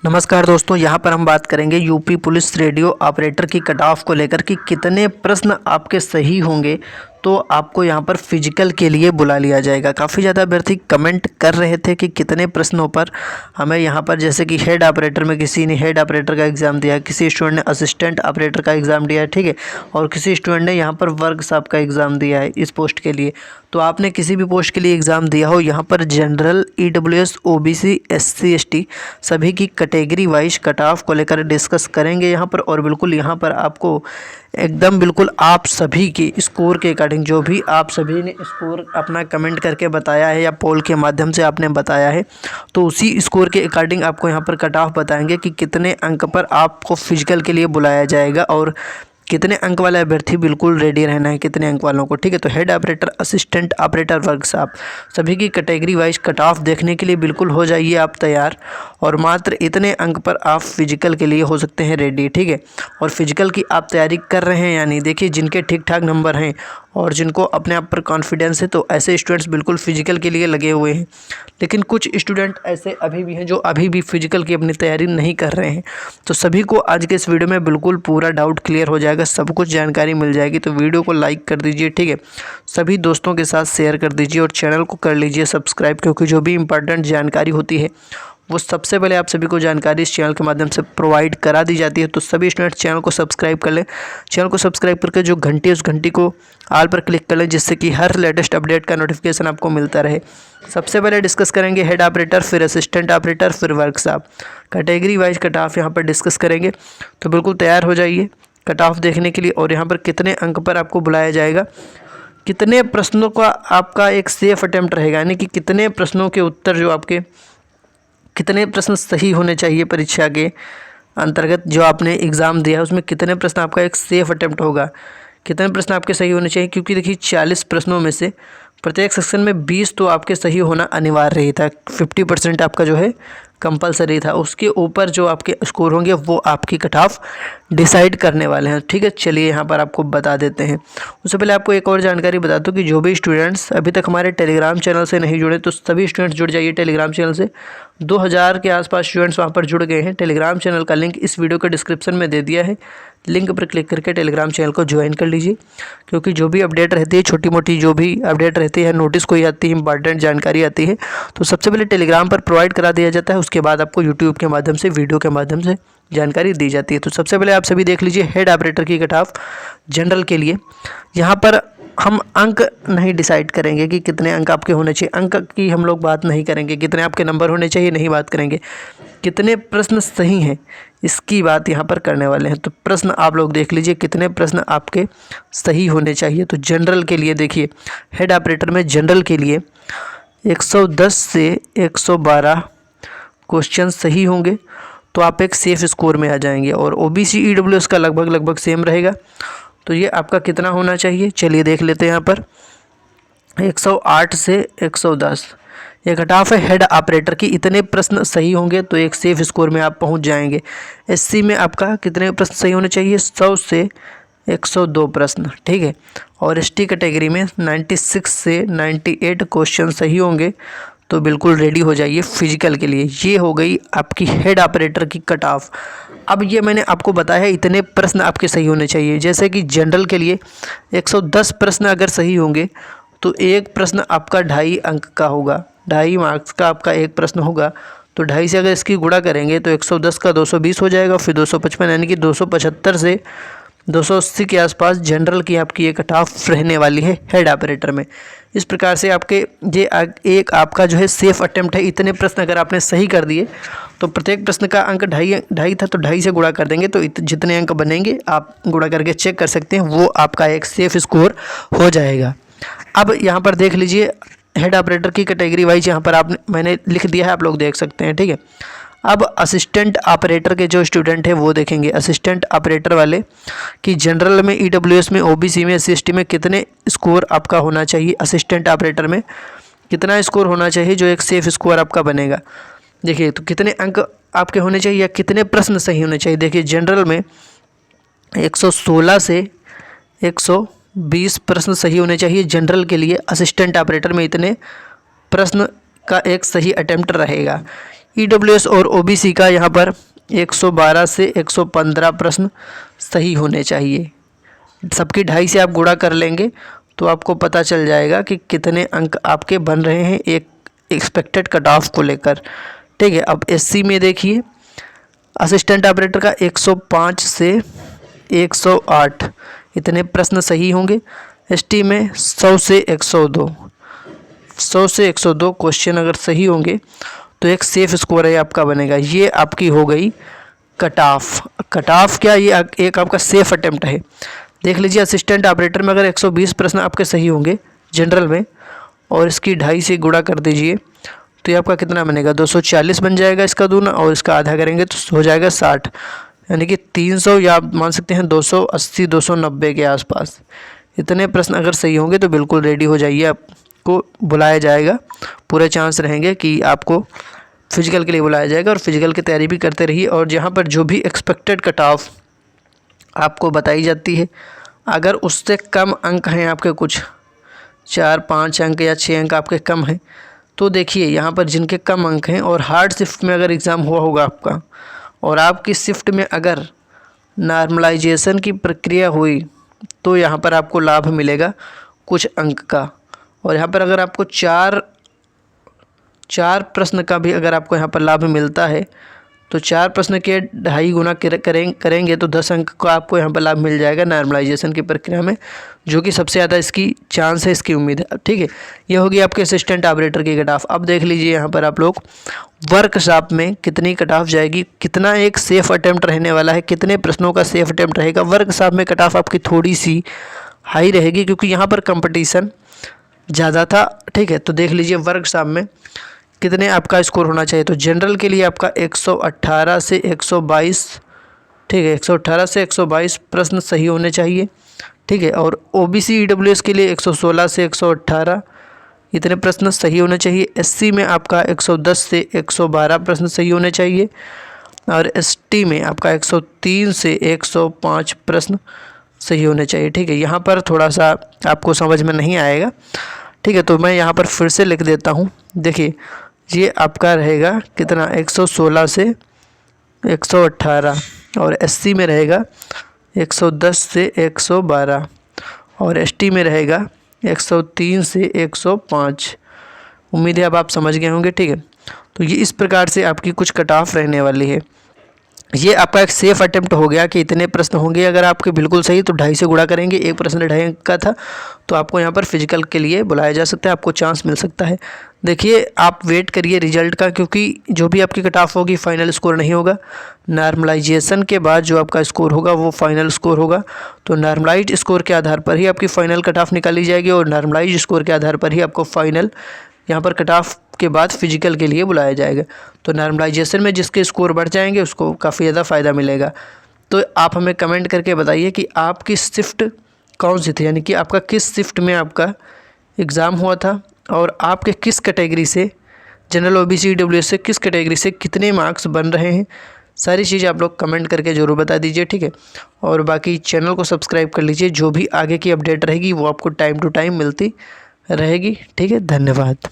नमस्कार दोस्तों, यहाँ पर हम बात करेंगे यूपी पुलिस रेडियो ऑपरेटर की कट ऑफ को लेकर कि कितने प्रश्न आपके सही होंगे तो आपको यहाँ पर फिजिकल के लिए बुला लिया जाएगा। काफ़ी ज़्यादा अभ्यर्थी कमेंट कर रहे थे कि कितने प्रश्नों पर हमें यहाँ पर, जैसे कि हेड ऑपरेटर में किसी ने हेड ऑपरेटर का एग्ज़ाम दिया, किसी स्टूडेंट ने असिस्टेंट ऑपरेटर का एग्ज़ाम दिया है, ठीक है, और किसी स्टूडेंट ने यहाँ पर वर्कशॉप का एग्ज़ाम दिया है इस पोस्ट के लिए। तो आपने किसी भी पोस्ट के लिए एग्ज़ाम दिया हो, यहाँ पर general, EWS, OBC, SC, ST सभी की कैटेगरी वाइज कट ऑफ को लेकर डिस्कस करेंगे यहाँ पर। और बिल्कुल यहाँ पर आपको एकदम बिल्कुल आप सभी के स्कोर के अकॉर्डिंग, जो भी आप सभी ने स्कोर अपना कमेंट करके बताया है या पोल के माध्यम से आपने बताया है, तो उसी स्कोर के अकॉर्डिंग आपको यहाँ पर कट ऑफ बताएंगे कि कितने अंक पर आपको फिजिकल के लिए बुलाया जाएगा और कितने अंक वाले अभ्यर्थी बिल्कुल रेडी रहना है, कितने अंक वालों को, ठीक है। तो head operator, assistant operator, workshop सभी की कैटेगरी वाइज कट ऑफ देखने के लिए बिल्कुल हो जाइए आप तैयार। और मात्र इतने अंक पर आप फिजिकल के लिए हो सकते हैं रेडी, ठीक है। और फिजिकल की आप तैयारी कर रहे हैं, यानी देखिए जिनके ठीक ठाक नंबर हैं और जिनको अपने आप पर कॉन्फिडेंस है, तो ऐसे स्टूडेंट्स बिल्कुल फिजिकल के लिए लगे हुए हैं। लेकिन कुछ स्टूडेंट ऐसे अभी भी हैं जो अभी भी फिजिकल की अपनी तैयारी नहीं कर रहे हैं। तो सभी को आज के इस वीडियो में बिल्कुल पूरा डाउट क्लियर हो जाएगा, सब कुछ जानकारी मिल जाएगी। तो वीडियो को लाइक कर दीजिए, ठीक है, सभी दोस्तों के साथ शेयर कर दीजिए और चैनल को कर लीजिए सब्सक्राइब, क्योंकि जो भी इंपॉर्टेंट जानकारी होती है वो सबसे पहले आप सभी को जानकारी इस चैनल के माध्यम से प्रोवाइड करा दी जाती है। तो सभी स्टूडेंट्स चैनल को सब्सक्राइब कर लें। चैनल को सब्सक्राइब करके जो घंटी है उस घंटी को ऑल पर क्लिक कर लें, जिससे कि हर लेटेस्ट अपडेट का नोटिफिकेशन आपको मिलता रहे। सबसे पहले डिस्कस करेंगे हेड ऑपरेटर, फिर असिस्टेंट ऑपरेटर, फिर workshop, category wise cut off यहाँ पर डिस्कस करेंगे। तो बिल्कुल तैयार हो जाइए कट ऑफ देखने के लिए। और यहाँ पर कितने अंक पर आपको बुलाया जाएगा, कितने प्रश्नों का आपका एक सेफ अटेम्प्ट रहेगा, यानी कि कितने प्रश्नों के उत्तर जो आपके, कितने प्रश्न सही होने चाहिए परीक्षा के अंतर्गत जो आपने एग्ज़ाम दिया है उसमें कितने प्रश्न आपका एक सेफ अटेम्प्ट होगा, कितने प्रश्न आपके सही होने चाहिए। क्योंकि देखिए 40 प्रश्नों में से प्रत्येक सेक्शन में 20 तो आपके सही होना अनिवार्य ही था, 50% आपका जो है कंपलसरी था। उसके ऊपर जो आपके स्कोर होंगे वो आपकी कट ऑफ डिसाइड करने वाले हैं, ठीक है। चलिए यहाँ पर आपको बता देते हैं। उससे पहले आपको एक और जानकारी बता दूँ कि जो भी स्टूडेंट्स अभी तक हमारे टेलीग्राम चैनल से नहीं जुड़े, तो सभी स्टूडेंट्स जुड़ जाइए टेलीग्राम चैनल से। 2000 के आसपास स्टूडेंट्स वहाँ पर जुड़ गए हैं। टेलीग्राम चैनल का लिंक इस वीडियो के डिस्क्रिप्शन में दे दिया है, लिंक पर क्लिक करके टेलीग्राम चैनल को ज्वाइन कर लीजिए। क्योंकि जो भी अपडेट रहती है, छोटी मोटी जो भी अपडेट रहती है, नोटिस कोई आती है, इंपॉर्टेंट जानकारी आती है, तो सबसे पहले टेलीग्राम पर प्रोवाइड करा दिया जाता है। उसके बाद आपको यूट्यूब के माध्यम से, वीडियो के माध्यम से जानकारी दी जाती है। तो सबसे पहले आप सभी देख लीजिए हेड ऑपरेटर की कट ऑफ जनरल के लिए। यहाँ पर हम अंक नहीं डिसाइड करेंगे कि कितने अंक आपके होने चाहिए, अंक की हम लोग बात नहीं करेंगे, कितने आपके नंबर होने चाहिए नहीं बात करेंगे, कितने प्रश्न सही हैं इसकी बात यहाँ पर करने वाले हैं। तो प्रश्न आप लोग देख लीजिए कितने प्रश्न आपके सही होने चाहिए। तो जनरल के लिए देखिए, हेड ऑपरेटर में जनरल के लिए 110 से 112 क्वेश्चन सही होंगे तो आप एक सेफ स्कोर में आ जाएंगे। और ओबीसी, ईडब्ल्यूएस का लगभग सेम रहेगा। तो ये आपका कितना होना चाहिए, चलिए देख लेते हैं। यहाँ पर 108 से 110 ये कट ऑफ है हेड ऑपरेटर की। इतने प्रश्न सही होंगे तो एक सेफ स्कोर में आप पहुंच जाएंगे। एससी में आपका कितने प्रश्न सही होने चाहिए, 100 से 102 प्रश्न, ठीक है। और एसटी कैटेगरी में 96 से 98 क्वेश्चन सही होंगे तो बिल्कुल रेडी हो जाइए फिजिकल के लिए। ये हो गई आपकी हेड ऑपरेटर की कट ऑफ। अब ये मैंने आपको बताया है इतने प्रश्न आपके सही होने चाहिए। जैसे कि जनरल के लिए 110 प्रश्न अगर सही होंगे तो एक प्रश्न आपका 2.5 अंक का होगा, 2.5 मार्क्स का आपका एक प्रश्न होगा। तो 2.5 से अगर इसकी गुणा करेंगे तो 110 का 220 हो जाएगा, फिर 255, यानी कि 275 से 280 के आसपास जनरल की आपकी एक कट ऑफ रहने वाली है हेड ऑपरेटर में। इस प्रकार से आपके ये एक आपका जो है सेफ अटेम्प्ट है। इतने प्रश्न अगर आपने सही कर दिए तो प्रत्येक प्रश्न का अंक 2.5 था, तो 2.5 से गुणा कर देंगे तो जितने अंक बनेंगे आप गुणा करके चेक कर सकते हैं, वो आपका एक सेफ स्कोर हो जाएगा। अब यहाँ पर देख लीजिए हेड ऑपरेटर की कैटेगरी वाइज, यहाँ पर मैंने लिख दिया है, आप लोग देख सकते हैं, ठीक है। अब असिस्टेंट ऑपरेटर के जो स्टूडेंट हैं वो देखेंगे। असिस्टेंट ऑपरेटर वाले कि जनरल में, ईडब्ल्यूएस में, ओबीसी में, एससी में कितने स्कोर आपका होना चाहिए, असिस्टेंट ऑपरेटर में कितना स्कोर होना चाहिए जो एक सेफ स्कोर आपका बनेगा। देखिए तो कितने अंक आपके होने चाहिए या कितने प्रश्न सही होने चाहिए। देखिए जनरल में 116 से 120 प्रश्न सही होने चाहिए जनरल के लिए। असिस्टेंट ऑपरेटर में इतने प्रश्न का एक सही अटेम्प्ट रहेगा। ईडब्ल्यूएस और ओबीसी का यहाँ पर 112 से 115 प्रश्न सही होने चाहिए। सबकी 2.5 से आप गुणा कर लेंगे तो आपको पता चल जाएगा कि कितने अंक आपके बन रहे हैं एक एक्सपेक्टेड कट ऑफ को लेकर। ठीक है, अब एससी में देखिए असिस्टेंट ऑपरेटर का 105 से 108 इतने प्रश्न सही होंगे। एसटी में 100 से 102, 100 से 102 क्वेश्चन अगर सही होंगे तो एक सेफ स्कोर है आपका बनेगा। ये आपकी हो गई कट ऑफ। कट ऑफ क्या, ये एक आपका सेफ अटेम्प्ट है। देख लीजिए असिस्टेंट ऑपरेटर में अगर 120 प्रश्न आपके सही होंगे जनरल में और इसकी 2.5 से गुणा कर दीजिए तो ये आपका कितना बनेगा, 240 बन जाएगा इसका दूना, और इसका आधा करेंगे तो हो जाएगा 60, यानी कि 300 या आप मान सकते हैं 280 290 के आसपास। इतने प्रश्न अगर सही होंगे तो बिल्कुल रेडी हो जाइए, आपको बुलाया जाएगा। पूरे चांस रहेंगे कि आपको फिजिकल के लिए बुलाया जाएगा और फिजिकल की तैयारी भी करते रहिए। और जहाँ पर जो भी एक्सपेक्टेड कट ऑफ आपको बताई जाती है अगर उससे कम अंक हैं आपके, कुछ 4-5 अंक या 6 अंक आपके कम हैं, तो देखिए यहाँ पर जिनके कम अंक हैं और हार्ड शिफ्ट में अगर एग्ज़ाम हुआ होगा आपका और आपकी शिफ्ट में अगर नॉर्मलाइजेशन की प्रक्रिया हुई तो यहाँ पर आपको लाभ मिलेगा कुछ अंक का। और यहाँ पर अगर आपको चार प्रश्न का भी अगर आपको यहाँ पर लाभ मिलता है तो 4 प्रश्न के 2.5 गुना करेंगे तो 10 अंक का आपको यहाँ पर लाभ मिल जाएगा नॉर्मलाइजेशन की प्रक्रिया में, जो कि सबसे ज़्यादा इसकी चांस है, इसकी उम्मीद है। ठीक है, ये होगी आपके असिस्टेंट ऑपरेटर की कट ऑफ। अब देख लीजिए यहाँ पर आप लोग वर्कशॉप में कितनी कट ऑफ जाएगी, कितना एक सेफ अटैम्प्ट रहने वाला है, कितने प्रश्नों का सेफ अटैम्प्ट रहेगा। वर्कशॉप में कट ऑफ आपकी थोड़ी सी हाई रहेगी क्योंकि यहाँ पर कंपटीशन ज़्यादा था। ठीक है, तो देख लीजिए वर्कशॉप में कितने आपका स्कोर होना चाहिए। तो जनरल के लिए आपका 118 से 122, ठीक है, 118 से 122 प्रश्न सही होने चाहिए। ठीक है, और ओबीसी ईडब्ल्यूएस के लिए 116 से 118 इतने प्रश्न सही होने चाहिए। एससी में आपका 110 से 112 प्रश्न सही होने चाहिए और एसटी में आपका 103 से 105 प्रश्न सही होने चाहिए। ठीक है, यहाँ पर थोड़ा सा आपको समझ में नहीं आएगा। ठीक है, तो मैं यहाँ पर फिर से लिख देता हूँ। देखिए ये आपका रहेगा कितना, 116 से 118 और एससी में रहेगा 110 से 112 और एसटी में रहेगा 103 से 105। उम्मीद है अब आप समझ गए होंगे। ठीक है, तो ये इस प्रकार से आपकी कुछ कट ऑफ रहने वाली है। ये आपका एक सेफ अटेम्प्ट हो गया कि इतने प्रश्न होंगे। अगर आपके बिल्कुल सही तो 2.5 से गुणा करेंगे, एक प्रश्न 2.5 अंक का था तो आपको यहाँ पर फिजिकल के लिए बुलाया जा सकता है, आपको चांस मिल सकता है। देखिए आप वेट करिए रिजल्ट का, क्योंकि जो भी आपकी कट ऑफ होगी फाइनल स्कोर नहीं होगा। नॉर्मलाइजेशन के बाद जो आपका स्कोर होगा वो फाइनल स्कोर होगा। तो नॉर्मलाइज स्कोर के आधार पर ही आपकी फ़ाइनल कट ऑफ निकाली जाएगी और नॉर्मलाइज स्कोर के आधार पर ही आपको फाइनल यहाँ पर कट ऑफ के बाद फिजिकल के लिए बुलाया जाएगा। तो नॉर्मलाइजेशन में जिसके स्कोर बढ़ जाएंगे उसको काफ़ी ज़्यादा फ़ायदा मिलेगा। तो आप हमें कमेंट करके बताइए कि आपकी शिफ्ट कौन सी थी, यानी कि आपका किस शिफ्ट में आपका एग्ज़ाम हुआ था और आपके किस कैटेगरी से, जनरल ओबीसी ईडब्ल्यूएस से किस कैटेगरी से कितने मार्क्स बन रहे हैं। सारी चीज़ें आप लोग कमेंट करके ज़रूर बता दीजिए। ठीक है, और बाकी चैनल को सब्सक्राइब कर लीजिए, जो भी आगे की अपडेट रहेगी वो आपको टाइम टू टाइम मिलती रहेगी। ठीक है, धन्यवाद।